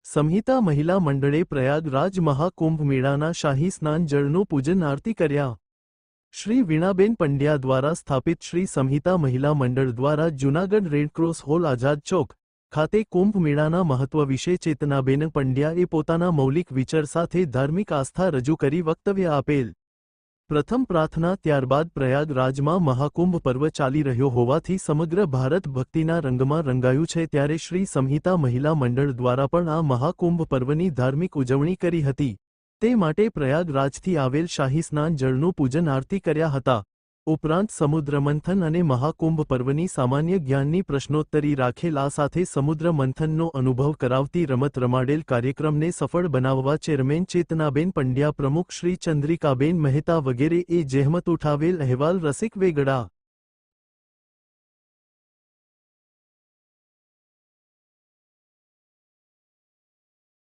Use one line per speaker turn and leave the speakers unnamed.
સંહિતા મહિલા મંડળે પ્રયાગરાજ મહાકુંભ મેળાના શાહી સ્નાન જળનું પૂજન આરતી કર્યા। શ્રી વીણાબેન પંડ્યા દ્વારા સ્થાપિત શ્રી સંહિતા મહિલા મંડળ દ્વારા જૂનાગઢ રેડક્રોસ હોલ આઝાદ ચોક ખાતે કુંભ મેળાના મહત્વ વિશે ચેતનાબેન પંડ્યાએ પોતાના મૌલિક વિચાર સાથે ધાર્મિક આસ્થા રજૂ કરી વક્તવ્ય આપેલ। પ્રથમ પ્રાર્થના ત્યારબાદ પ્રયાગરાજમાં મહાકુંભ પર્વ ચાલી રહ્યો હોવાથી સમગ્ર ભારત ભક્તિના રંગમાં રંગાયું છે, ત્યારે શ્રી સંહિતા મહિલા મંડળ દ્વારા પણ આ મહાકુંભ પર્વની ધાર્મિક ઉજવણી કરી હતી। તે માટે પ્રયાગરાજથી આવેલ શાહી સ્નાન જળનું પૂજન આરતી કર્યા હતા। ઉપરાંત સમુદ્ર મંથન અને મહાકુંભ પર્વની સામાન્ય જ્ઞાનની પ્રશ્નોત્તરી રાખેલ આ સાથે સમુદ્ર મંથનનો અનુભવ કરાવતી રમત રમાડેલ કાર્યક્રમને સફળ બનાવવા ચેરમેન ચેતનાબેન પંડ્યા, પ્રમુખ શ્રી ચંદ્રિકાબેન મહેતા વગેરેએ જહેમત ઉઠાવેલ। અહેવાલ રસિક વેગડા।